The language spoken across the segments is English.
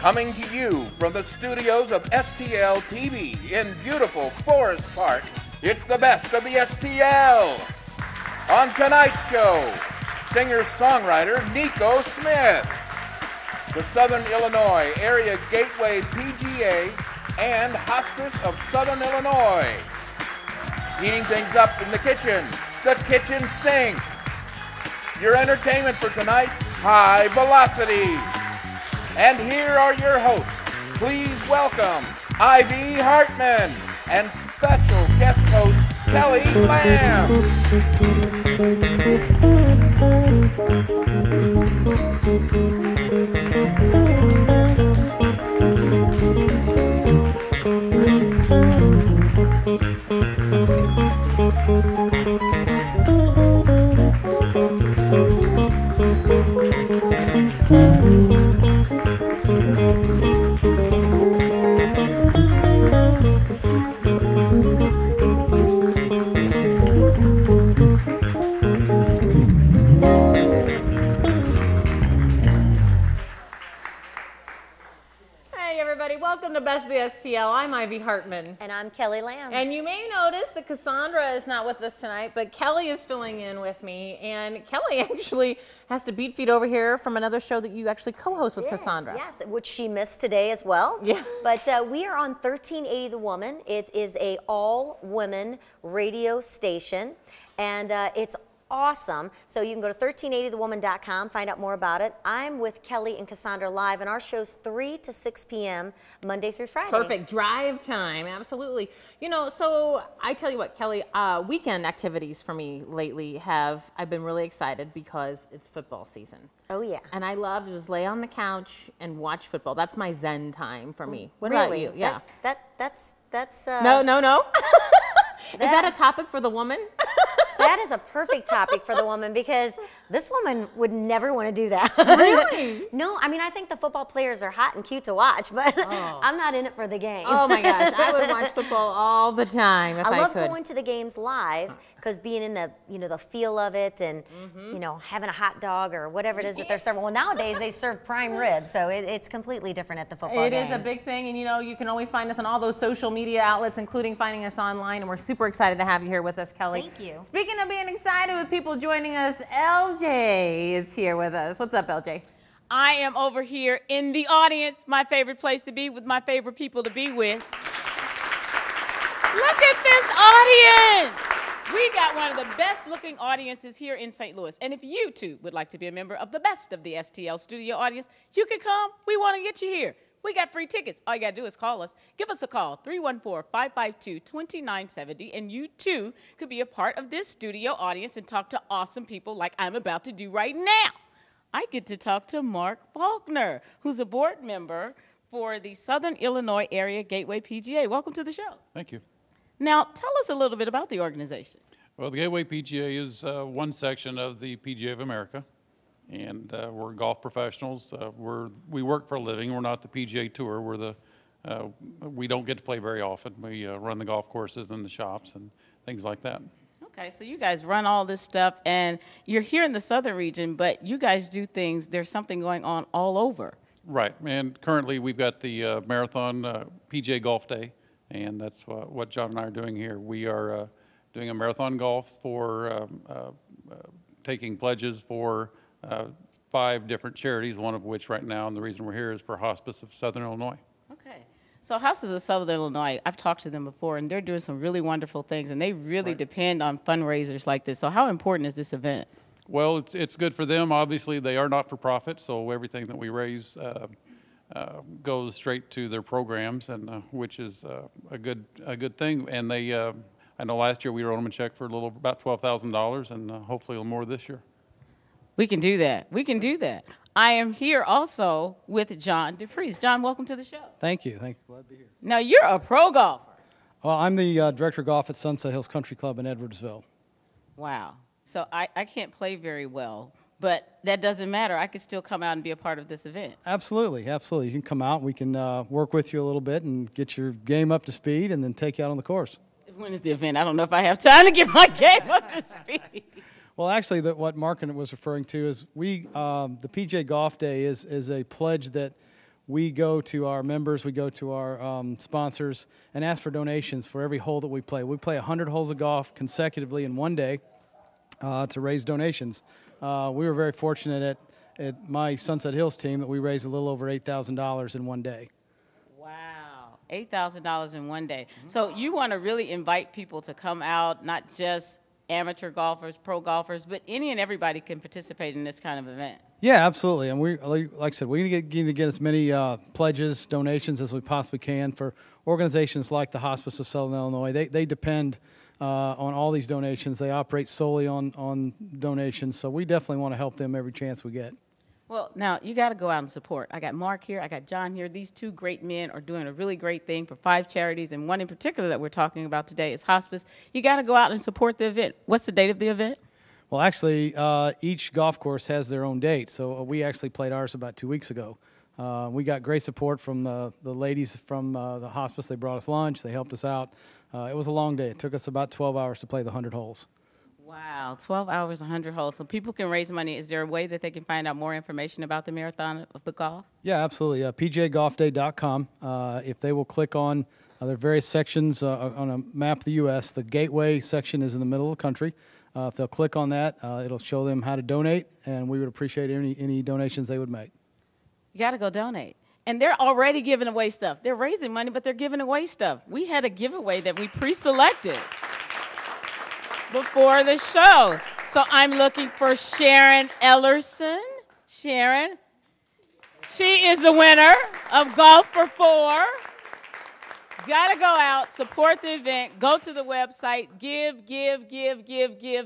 Coming to you from the studios of STL TV in beautiful Forest Park, it's the best of the STL. On tonight's show, singer-songwriter Nico Smith, the Southern Illinois Area Gateway PGA and Hospice of Southern Illinois. Heating things up in the kitchen sink. Your entertainment for tonight, High Velocity. And here are your hosts. Please welcome Ivy Hartman and special guest host Kelly Lamb. Welcome to Best of the STL. I'm Ivy Hartman. And I'm Kelly Lamb. And you may notice that Cassandra is not with us tonight, but Kelly is filling in with me. And Kelly actually has to beat feet over here from another show that you actually co-host with Cassandra. Yes, which she missed today as well. Yeah. But we are on 1380 The Woman. It is a all-women radio station, and it's awesome. So you can go to 1380thewoman.com, find out more about it. I'm with Kelly and Cassandra live, and our show's 3 to 6 p.m. Monday through Friday. Perfect drive time, absolutely. You know, so I tell you what, Kelly, weekend activities for me lately I've been really excited because it's football season. Oh yeah. And I love to just lay on the couch and watch football. That's my zen time for me. What really? about you? Yeah. That's No. Is that a topic for the woman? That is a perfect topic for the woman, because this woman would never want to do that. Really? No, I mean, I think the football players are hot and cute to watch, but I'm not in it for the game. Oh my gosh, I would watch football all the time if I could. I love going to the games live, because being in the, the feel of it, and having a hot dog or whatever it is that they're serving. Well, nowadays they serve prime rib, so it's completely different at the football game. It is a big thing, and you can always find us on all those social media outlets, including finding us online, and we're super excited to have you here with us, Kelly. Thank you. Speaking of being excited with people joining us, LJ is here with us. What's up, LJ? I am over here in the audience, my favorite place to be with my favorite people to be with. Look at this audience. We got one of the best looking audiences here in St. Louis. And if you too would like to be a member of the best of the STL studio audience, you can come. We want to get you here. We got free tickets. All you got to do is call us. Give us a call, 314-552-2970, and you too could be a part of this studio audience and talk to awesome people like I'm about to do right now. I get to talk to Mark Faulkner, who's a board member for the Southern Illinois Area Gateway PGA. Welcome to the show. Thank you. Now, tell us a little bit about the organization. Well, the Gateway PGA is one section of the PGA of America, and we're golf professionals. We work for a living. We're not the PGA Tour. We don't get to play very often. We run the golf courses and the shops and things like that. Okay, so you guys run all this stuff, and you're here in the southern region, but you guys do things, there's something going on all over. Right, and currently we've got the Marathon PGA Golf Day, and that's what John and I are doing here. We are doing a marathon golf for taking pledges for 5 different charities, one of which right now, and the reason we're here is for Hospice of Southern Illinois. Okay. So Hospice of Southern Illinois, I've talked to them before, and they're doing some really wonderful things, and they really depend on fundraisers like this. So how important is this event? Well, it's good for them. Obviously, they are not for profit, so everything that we raise goes straight to their programs, and which is a good thing. And they, I know last year we wrote them a check for about $12,000, and hopefully a little more this year. We can do that. We can do that. I am here also with John DePries. John, welcome to the show. Thank you. Glad to be here. Now, you're a pro golfer. Well, I'm the director of golf at Sunset Hills Country Club in Edwardsville. Wow. So I can't play very well, but that doesn't matter. I could still come out and be a part of this event. Absolutely. You can come out. We can work with you a little bit and get your game up to speed and then take you out on the course. When is the event? I don't know if I have time to get my game up to speed. Well, actually, what Mark was referring to is the PGA Golf Day is a pledge that we go to our members, we go to our sponsors, and ask for donations for every hole that we play. We play 100 holes of golf consecutively in one day to raise donations. We were very fortunate at my Sunset Hills team that we raised a little over $8,000 in one day. Wow, $8,000 in one day. So you want to really invite people to come out, not just amateur golfers, pro golfers, but any and everybody can participate in this kind of event. Yeah, absolutely. And we, like I said, we need to get as many pledges, donations as we possibly can for organizations like the Hospice of Southern Illinois. They depend on all these donations. They operate solely on donations, so we definitely want to help them every chance we get. Well, now, you got to go out and support. I got Mark here. I got John here. These two great men are doing a really great thing for 5 charities, and one in particular that we're talking about today is Hospice. You got to go out and support the event. What's the date of the event? Well, actually, each golf course has their own date, so we actually played ours about 2 weeks ago. We got great support from the ladies from the Hospice. They brought us lunch. They helped us out. It was a long day. It took us about 12 hours to play the 100 holes. Wow, 12 hours, 100 holes. So people can raise money. Is there a way that they can find out more information about the Marathon of the Golf? Yeah, absolutely. pjgolfday.com. If they will click on there are various sections on a map of the U.S. The Gateway section is in the middle of the country. If they'll click on that, it'll show them how to donate, and we would appreciate any donations they would make. You got to go donate. And they're already giving away stuff. They're raising money, but they're giving away stuff. We had a giveaway that we pre-selected before the show. So I'm looking for Sharon Ellerson. Sharon, she is the winner of Golf for 4. Got to go out, support the event, go to the website, give.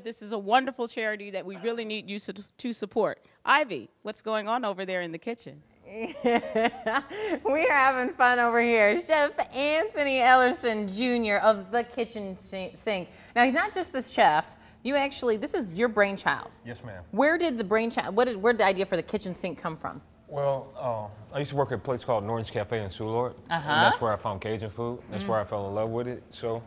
This is a wonderful charity that we really need you to support. Ivy, what's going on over there in the kitchen? We are having fun over here. Chef Anthony Ellerson Jr. of the Kitchen Sink. Now, he's not just the chef. You actually, this is your brainchild. Yes, ma'am. Where did the brainchild, where did the idea for the kitchen sink come from? Well, I used to work at a place called Norton's Cafe in Soulard, and that's where I found Cajun food. That's where I fell in love with it. So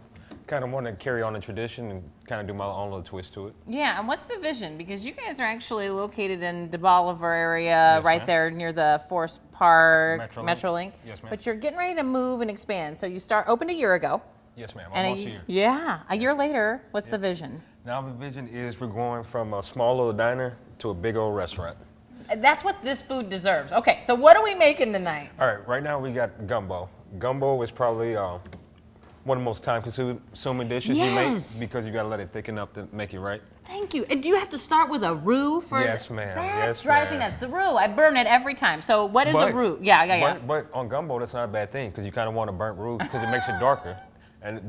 kind of wanted to carry on the tradition and kind of do my own little twist to it. Yeah, and what's the vision? Because you guys are actually located in the Bolivar area, right there near the Forest Park, Metrolink. Yes, ma'am. But you're getting ready to move and expand. So you opened a year ago. Yes, ma'am. And Almost a year. Yeah, a year later, what's the vision? Now the vision is we're going from a small little diner to a big old restaurant. That's what this food deserves. Okay, so what are we making tonight? All right, right now we got gumbo. Gumbo is probably one of the most time-consuming dishes you make because you got to let it thicken up to make it right. Thank you. And do you have to start with a roux for? Yes, ma'am. That drives me nuts. The roux, I burn it every time. So what is a roux? Yeah. But on gumbo, that's not a bad thing because you kind of want a burnt roux because it makes it darker.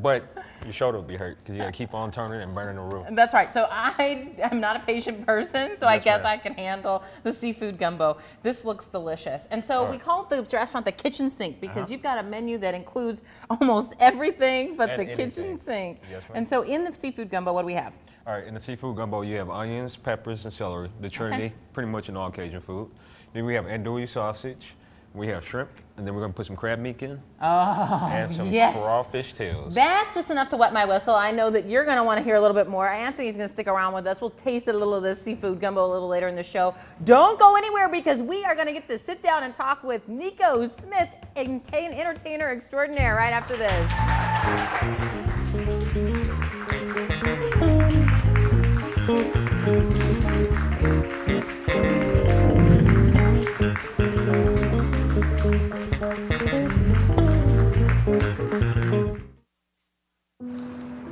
But your shoulder will be hurt because you got to keep on turning and burning the roux. That's right. So I am not a patient person, so I guess I can handle the seafood gumbo. This looks delicious. And so we call the restaurant the Kitchen Sink because you've got a menu that includes almost everything but the kitchen sink. Yes, ma'am. And so in the seafood gumbo, what do we have? All right, in the seafood gumbo, you have onions, peppers, and celery, the trinity, pretty much in all Cajun food. Then we have andouille sausage. We have shrimp, and then we're going to put some crab meat in. Oh, and some crawfish tails. That's just enough to wet my whistle. I know that you're going to want to hear a little bit more. Anthony's going to stick around with us. We'll taste a little of this seafood gumbo a little later in the show. Don't go anywhere because we are going to get to sit down and talk with Nico Smith, entertainer extraordinaire, right after this.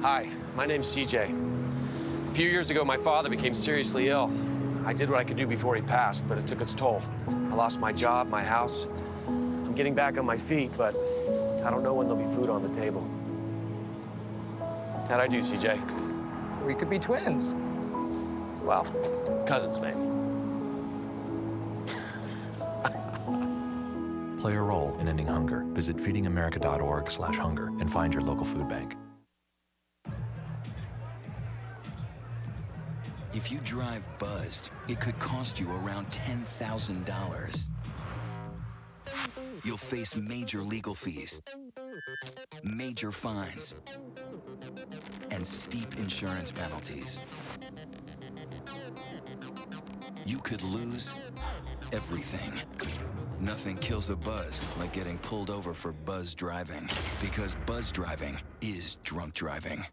Hi, my name's CJ. A few years ago, my father became seriously ill. I did what I could do before he passed, but it took its toll. I lost my job, my house. I'm getting back on my feet, but I don't know when there'll be food on the table. How'd I do, CJ? We could be twins. Well, cousins, maybe. Play a role in ending hunger. Visit feedingamerica.org/hunger and find your local food bank. If you drive buzzed, it could cost you around $10,000. You'll face major legal fees, major fines, and steep insurance penalties. You could lose everything. Nothing kills a buzz like getting pulled over for buzz driving, because buzz driving is drunk driving.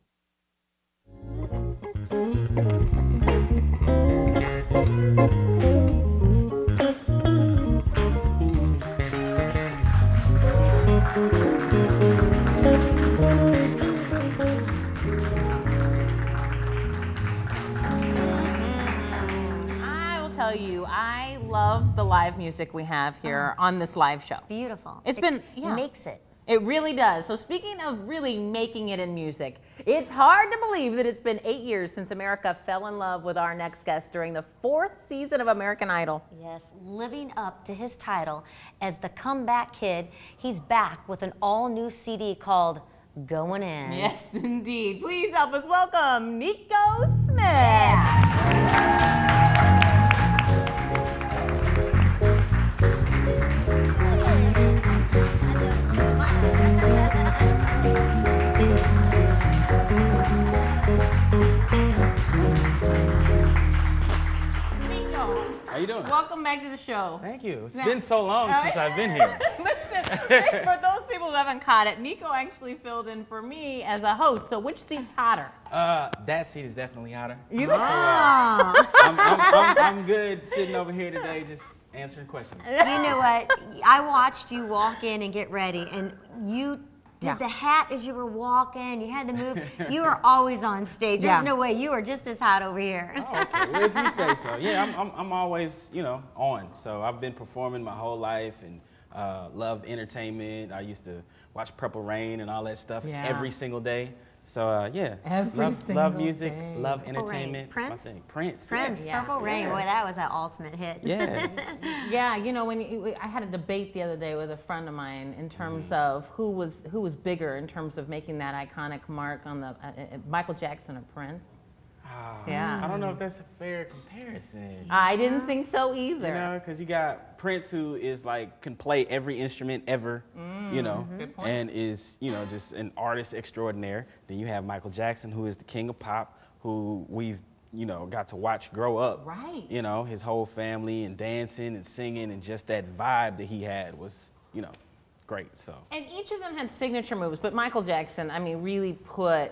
I love the live music we have here on this live show. It's beautiful. It makes it. It really does. So speaking of really making it in music, it's hard to believe that it's been 8 years since America fell in love with our next guest during the 4th season of American Idol. Yes, living up to his title as the comeback kid, he's back with an all-new CD called Going In. Yes, indeed. Please help us welcome Nico Smith. Yeah. How you doing? Welcome back to the show. Thank you. It's been so long since I've been here. Listen, for those people who haven't caught it, Nico actually filled in for me as a host. So which seat's hotter? That seat is definitely hotter. You I'm good sitting over here today just answering questions. You know what? I watched you walk in and get ready, and you did the hat as you were walking. You had to move. You are always on stage. There's no way you are just as hot over here. Oh, okay. Well, if you say so. Yeah, I'm always, on. So I've been performing my whole life and love entertainment. I used to watch Purple Rain and all that stuff every single day. So love music, love entertainment. Prince? That's my thing. Prince. Yes. Purple Rain. Boy, that was an ultimate hit. Yes. Yeah, I had a debate the other day with a friend of mine in terms of who was bigger in terms of making that iconic mark on the Michael Jackson or Prince. Yeah. I don't know if that's a fair comparison. I didn't think so either. Because you got Prince, who is can play every instrument ever, and is, just an artist extraordinaire. Then you have Michael Jackson, who is the king of pop, who we've, got to watch grow up. Right. His whole family and dancing and singing, and just that vibe that he had was, great. So. And each of them had signature moves, but Michael Jackson, really put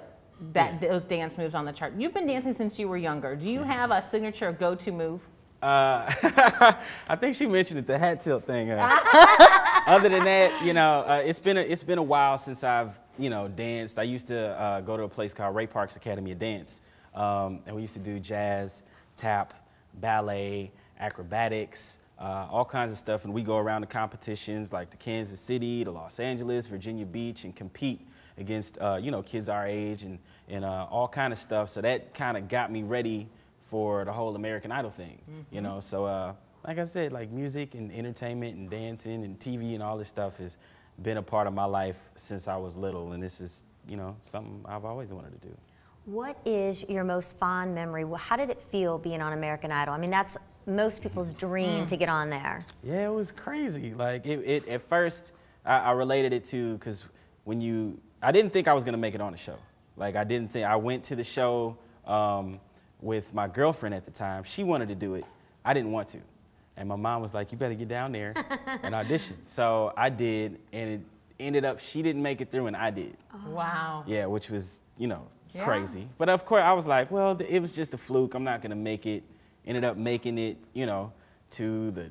those dance moves on the chart. You've been dancing since you were younger. Do you have a signature go-to move? I think she mentioned it, the hat tilt thing. Other than that, it's been a while since I've danced. I used to go to a place called Ray Park's Academy of Dance, and we used to do jazz, tap, ballet, acrobatics, all kinds of stuff. And we go around to competitions like the Kansas City, the Los Angeles, Virginia Beach, and compete against kids our age and all kind of stuff. So that kind of got me ready for the whole American Idol thing, So like I said, music and entertainment and dancing and TV and all this stuff has been a part of my life since I was little, and this is something I've always wanted to do. What is your most fond memory? How did it feel being on American Idol? That's most people's dream to get on there. Yeah, it was crazy. At first I related it to, because I didn't think I was gonna make it on the show. I went to the show with my girlfriend at the time. She wanted to do it. I didn't want to. And my mom was like, you better get down there and audition. So I did, and it ended up, she didn't make it through and I did. Oh. Wow. Yeah, which was, crazy. But of course I was like, well, it was just a fluke. I'm not gonna make it. Ended up making it, to the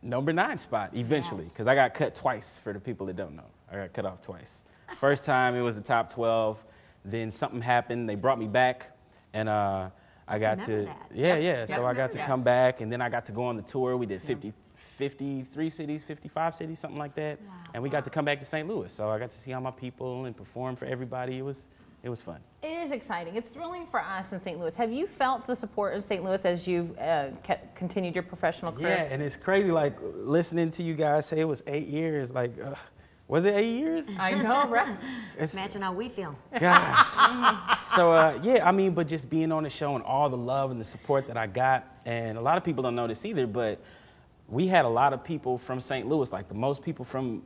number 9 spot eventually, because I got cut twice for the people that don't know. I got cut off twice. First time it was the top 12, then something happened, they brought me back, and I got to, so I got to come back, and then I got to go on the tour. We did 53 cities, 55 cities, something like that, and we got to come back to St. Louis, so I got to see all my people and perform for everybody. It was fun. It is exciting. It's thrilling for us in St. Louis. Have you felt the support of St. Louis as you've continued your professional career? Yeah, and it's crazy, listening to you guys say it was 8 years, was it 8 years? I know, right? Imagine how we feel. Gosh. So, but just being on the show and all the love and the support that I got, and a lot of people don't know this either, but we had a lot of people from St. Louis, the most people from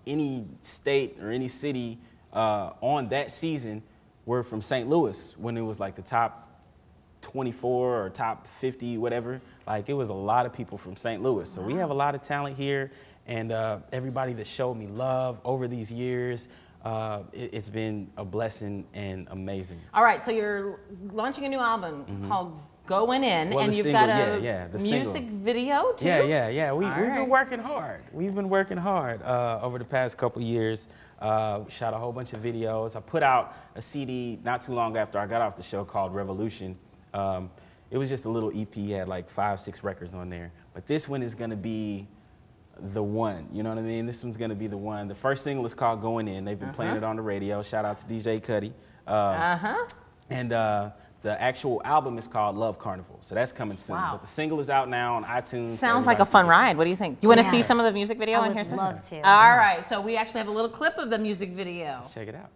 any state or any city on that season were from St. Louis when it was the top 24 or top 50, whatever. Like, it was a lot of people from St. Louis. So we have a lot of talent here, and everybody that showed me love over these years, it's been a blessing and amazing. All right, so you're launching a new album called Going In, Well, and the you've single, got a the music single. video too? Yeah. We've been working hard. We've been working hard over the past couple years. Shot a whole bunch of videos. I put out a CD not too long after I got off the show called Revolution. It was just a little EP, had like 5, 6 records on there. But this one is gonna be the one, you know what I mean? This one's gonna be the one. The first single is called Going In. They've been playing it on the radio. Shout out to DJ Cuddy. And the actual album is called Love Carnival, so that's coming soon. Wow. But the single is out now on iTunes. Sounds like a fun ride. What do you think? You want to see some of the music video in here? I would love to. All right, so we actually have a little clip of the music video. Let's check it out.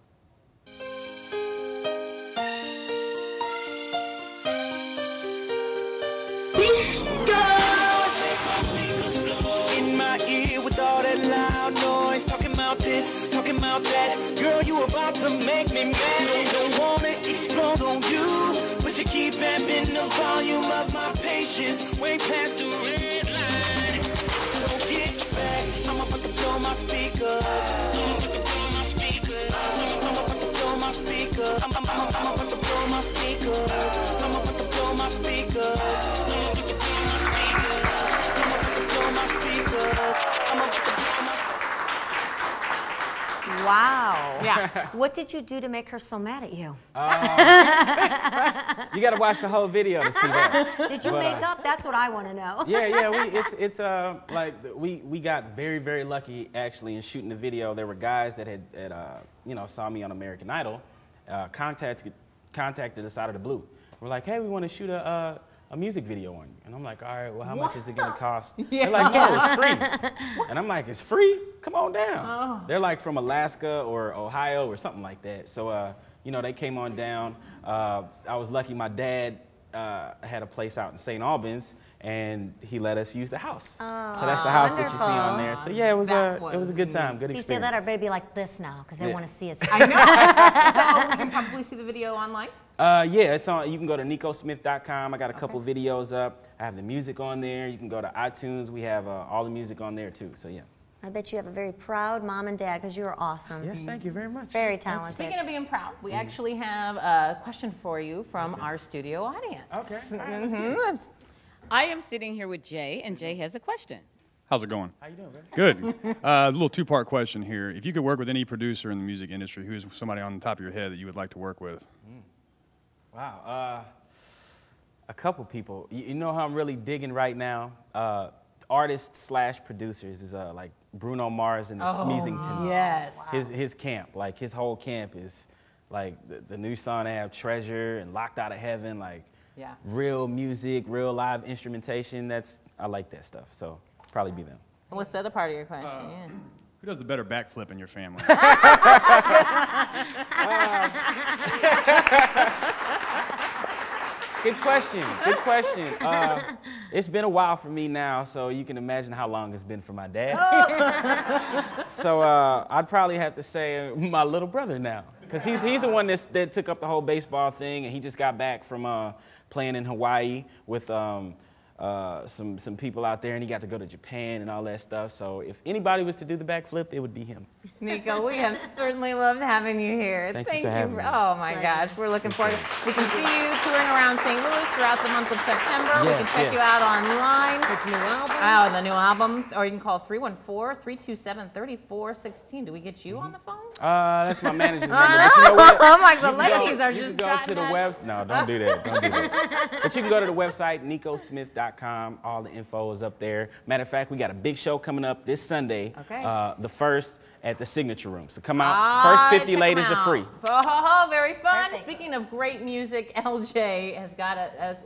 In my ear with all that loud noise, talking about this, talking about that. Girl, you about to make me mad. Don't wanna explode on you, but you keep amping the volume of my patience way past the red line. So get back, I'm about to blow my speakers. I'm about to blow my speakers. I'm about to blow my speakers. I'm about to blow my speakers. I'm about to blow my speakers. Wow. Yeah. What did you do to make her so mad at you? You got to watch the whole video to see that. Did you make up? That's what I want to know. Like we got very, very lucky actually in shooting the video. There were guys that had saw me on American Idol, contacted us out of the blue. We're like, hey, we want to shoot a music video on you. And I'm like, all right, well, how much is it going to cost? They're like, no, it's free. And I'm like, it's free? Come on down. They're like from Alaska or Ohio or something like that. So, they came on down. I was lucky my dad had a place out in St. Albans, and he let us use the house. So that's the house that you see on there. So yeah, it was a good time, good experience. So you say that, everybody be like this now, because they want to see us. I know. So we can probably see the video online? Yeah, it's on. You can go to NicoSmith.com. I got a couple videos up. I have the music on there. You can go to iTunes. We have all the music on there too. So yeah. I bet you have a very proud mom and dad, because you're awesome. Yes, thank you very much. Very talented. Speaking of being proud, we actually have a question for you from our studio audience. Okay. I am sitting here with Jay, and Jay has a question. How's it going? How you doing, man? Good. A little two-part question here. If you could work with any producer in the music industry, who is somebody on the top of your head that you would like to work with? Wow. A couple people. You know how I'm really digging right now? Artists/producers is like Bruno Mars and the Smeezingtons. Yes. Wow. His camp, like his whole camp is like the new song they have, Treasure and Locked Out of Heaven, like real music, real live instrumentation. I like that stuff. So probably be them. And what's the other part of your question? Who does the better backflip in your family? Good question. Good question. It's been a while for me now, so you can imagine how long it's been for my dad. So I'd probably have to say my little brother now, because he's the one that took up the whole baseball thing, and he just got back from playing in Hawaii with some people out there, and he got to go to Japan and all that stuff. So if anybody was to do the backflip, it would be him. Nico, we have certainly loved having you here. Thank you for having me. Oh my gosh, we're looking forward. We can see you touring around St. Louis throughout the month of September. We can check you out online. His new album. Oh, the new album. Or you can call 314-327-3416. Do we get you on the phone? That's my manager's number. But you know what? I'm like, the ladies are just You can go to the website. No, don't do that. Don't do that. But you can go to the website, NicoSmith.com. All the info is up there. Matter of fact, we got a big show coming up this Sunday, the 1st at the Signature Room. So come out. First 50 ladies are free. Oh, very fun. Perfect. Speaking of great music, LJ has got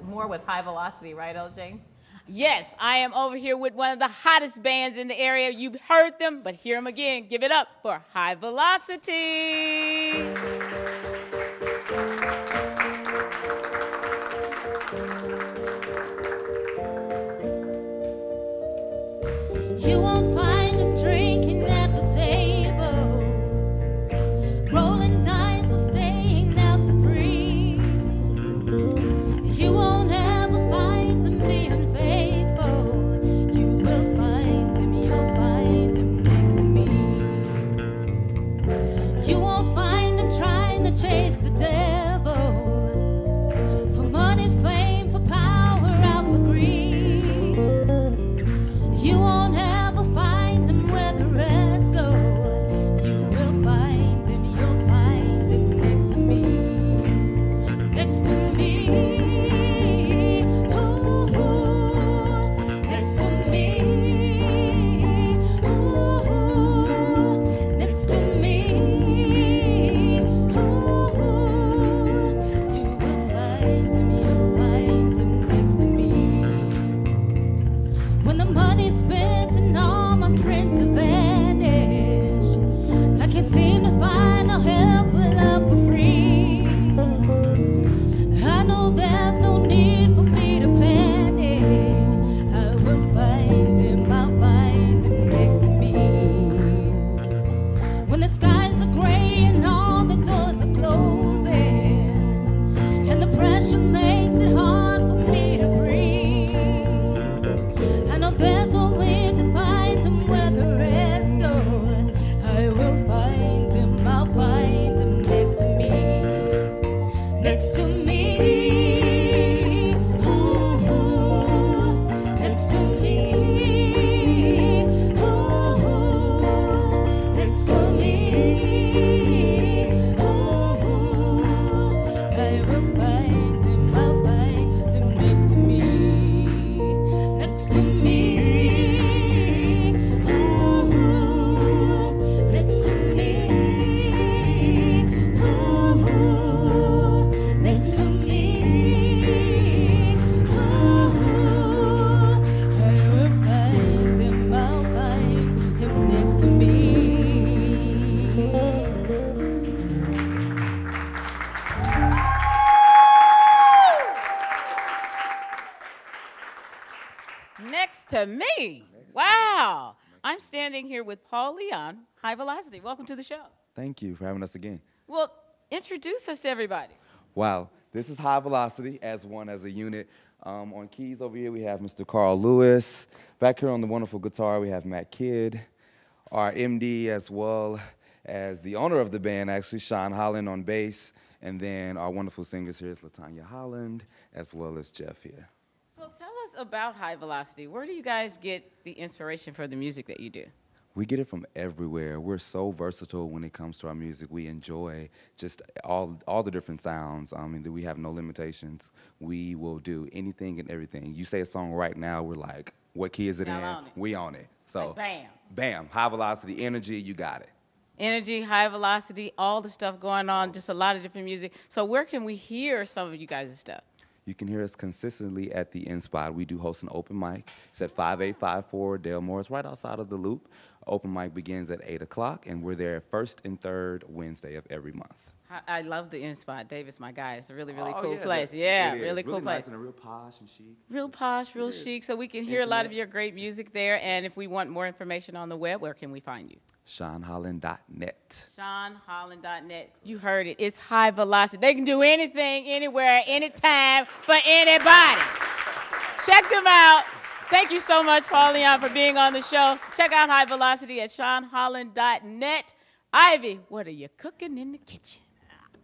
more with High Velocity, right, LJ? Yes, I am over here with one of the hottest bands in the area. You've heard them, but hear them again. Give it up for High Velocity. You won't find them drinking at the table, rolling dice or staying out to 3. You You won't find them trying to chase the devil for money, fame, for power, out for greed. You won't ever find him where the rest go. You will find him, you'll find him next to me. Next to me. Ooh, next to me. Ooh, next to me. Ooh, you will find him, you'll find him next to me. When the money's spent and all my friends have vanished, I can't seem to find no help or love for free. I know there's no need for me to panic. I will find him, I'll find him next to me. When the skies are gray and all the doors are closing, and the pressure makes it hard for me to breathe, I know there's no way to find him where the rest go. I will find him, I'll find him next to me. Next to me. Ooh, next to me. Ooh, next to me. Ooh, I will find him, I'll find him next to me. Next to me. Ooh, next to me. Ooh, next to me. Ooh, I will find him, I'll find him next to me. Next to me. Wow. I'm standing here with Paul Leon, High Velocity. Welcome to the show. Thank you for having us again. Well, introduce us to everybody. Wow, this is High Velocity as a unit. On keys over here we have Mr. Carl Lewis. Back here on the wonderful guitar we have Matt Kidd, our MD as well as the owner of the band, actually, Sean Holland on bass. And then our wonderful singers here is LaTanya Holland as well as Jeff here. So tell us about High Velocity. Where do you guys get the inspiration for the music that you do? We get it from everywhere. We're so versatile when it comes to our music. We enjoy just all the different sounds. I mean, we have no limitations. We will do anything and everything. You say a song right now, we're like, what key is it in? We on it. So, like bam. Bam, High Velocity, energy, you got it. Energy, High Velocity, all the stuff going on, just a lot of different music. So where can we hear some of you guys' stuff? You can hear us consistently at the In Spot. We do host an open mic. It's at 5854 Delmore. It's right outside of the Loop. Open mic begins at 8 o'clock, and we're there first and third Wednesday of every month. I love the In Spot. David's my guy. It's a really, really Oh, cool yeah, place. it Yeah, is. really cool Really place. nice and real posh and chic. Real posh, real chic. So we can hear a lot of Intimate. your great music there. And if we want more information on the web, where can we find you? SeanHolland.net. SeanHolland.net. You heard it. It's High Velocity. They can do anything, anywhere, anytime, for anybody. Check them out. Thank you so much, Paul Leon, for being on the show. Check out High Velocity at SeanHolland.net. Ivy, what are you cooking in the kitchen?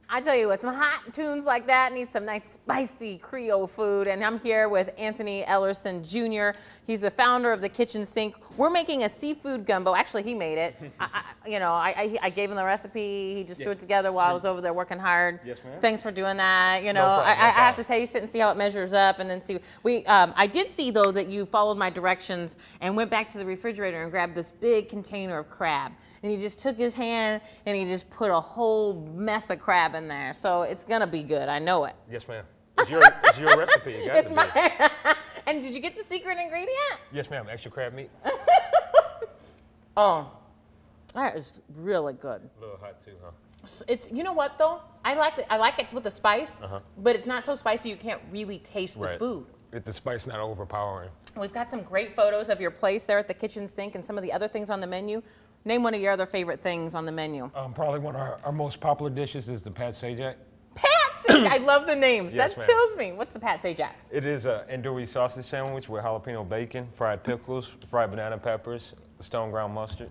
I tell you what, some hot tunes like that need some nice spicy Creole food. And I'm here with Anthony Ellerson Jr. He's the founder of the Kitchen Sink. We're making a seafood gumbo. Actually, he made it. I gave him the recipe. He just threw it together while I was over there working hard. Yes, ma'am. Thanks for doing that. No problem, I have to taste it and see how it measures up, and then see. I did see though that you followed my directions and went back to the refrigerator and grabbed this big container of crab. And he just took his hand and he just put a whole mess of crab in there. So it's gonna be good. I know it. Yes, ma'am. It's your recipe. You got It's to my. And did you get the secret ingredient? Yes, ma'am. Extra crab meat. Oh, that is really good. A little hot too, huh? It's, you know what though? I like it with the spice, Uh-huh. but it's not so spicy you can't really taste the Right. food. The spice not overpowering. We've got some great photos of your place there at the Kitchen Sink and some of the other things on the menu. Name one of your other favorite things on the menu. Probably one of our most popular dishes is the Pat Sajak. Pat Sajak! I love the names. Yes, that ma'am. kills me. What's the Pat Sajak? It is an andouille sausage sandwich with jalapeno bacon, fried pickles, fried banana peppers, stone ground mustard.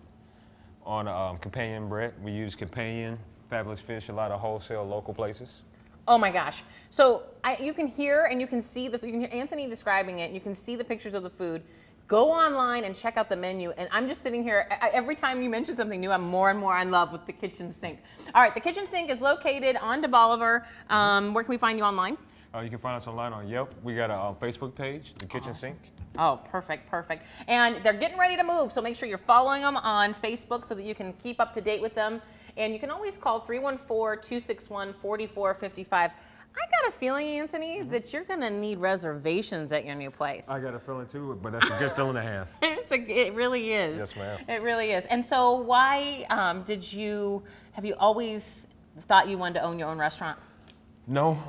on companion bread. We use companion, fabulous fish, a lot of wholesale local places. Oh my gosh. So you can hear and you can see you can hear Anthony describing it. You can see the pictures of the food. Go online and check out the menu. And I'm just sitting here, every time you mention something new, I'm more and more in love with the kitchen sink. All right, the kitchen sink is located on De Bolivar. Where can we find you online? You can find us online on Yelp. We got a Facebook page, The Kitchen Sink. Oh, perfect, perfect. And they're getting ready to move, so make sure you're following them on Facebook so that you can keep up to date with them. And you can always call 314-261-4455. I got a feeling, Anthony, that you're going to need reservations at your new place. I got a feeling too, but that's a good feeling to have. It really is. Yes, ma'am. It really is. And so why have you always thought you wanted to own your own restaurant? No,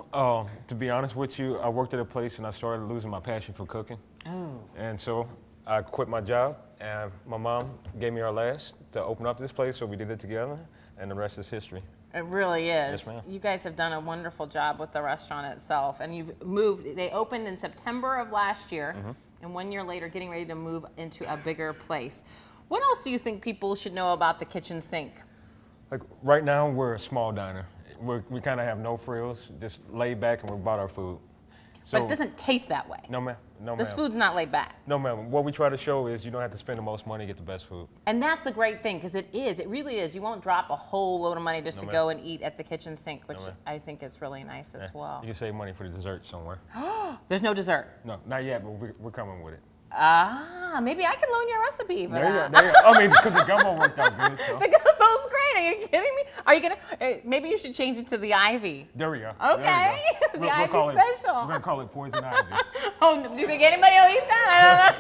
to be honest with you, I worked at a place and I started losing my passion for cooking. Oh. And so I quit my job, and my mom gave me our last to open up this place, so we did it together, and the rest is history. It really is. Yes, ma'am. You guys have done a wonderful job with the restaurant itself, and you've moved. They opened in September of last year, and 1 year later, getting ready to move into a bigger place. What else do you think people should know about the kitchen sink? Like right now, we're a small diner. We kind of have no frills, just laid back, and we bought our food. So, but it doesn't taste that way. No, ma'am. No, ma'am. This food's not laid back. No, ma'am. What we try to show is you don't have to spend the most money to get the best food. And that's the great thing, because it really is. You won't drop a whole load of money just to go and eat at the kitchen sink, which I think is really nice as well. You can save money for the dessert somewhere. There's no dessert? No, not yet, but we're coming with it. Ah, maybe I can loan you a recipe for that. There you go. I mean, because the gumbo worked out good. So. The gumbo's great. Are you kidding me? Are you gonna? Maybe you should change it to the ivy. There we go. Okay, the ivy special. We're gonna call it poison ivy. Oh, do you think anybody will eat that? I don't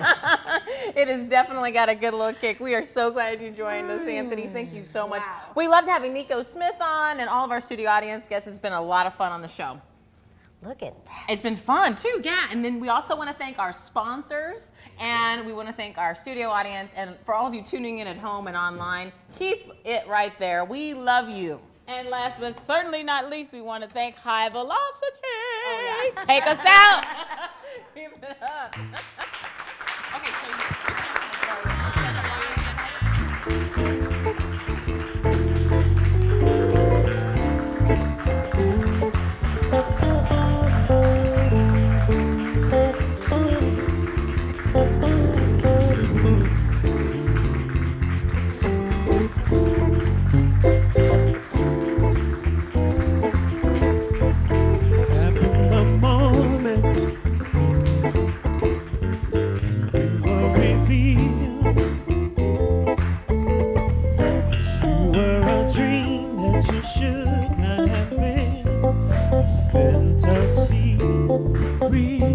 know. It has definitely got a good little kick. We are so glad you joined us, Anthony. Thank you so much. Wow. We loved having Nico Smith on, and all of our studio audience guests. It's been a lot of fun on the show. Look at that. It's been fun too, yeah. And then we also want to thank our sponsors, and we want to thank our studio audience, and for all of you tuning in at home and online, keep it right there. We love you. And last but certainly not least, we want to thank High Velocity. Oh, yeah. Take us out. Keep it up. Okay, so fantasy real.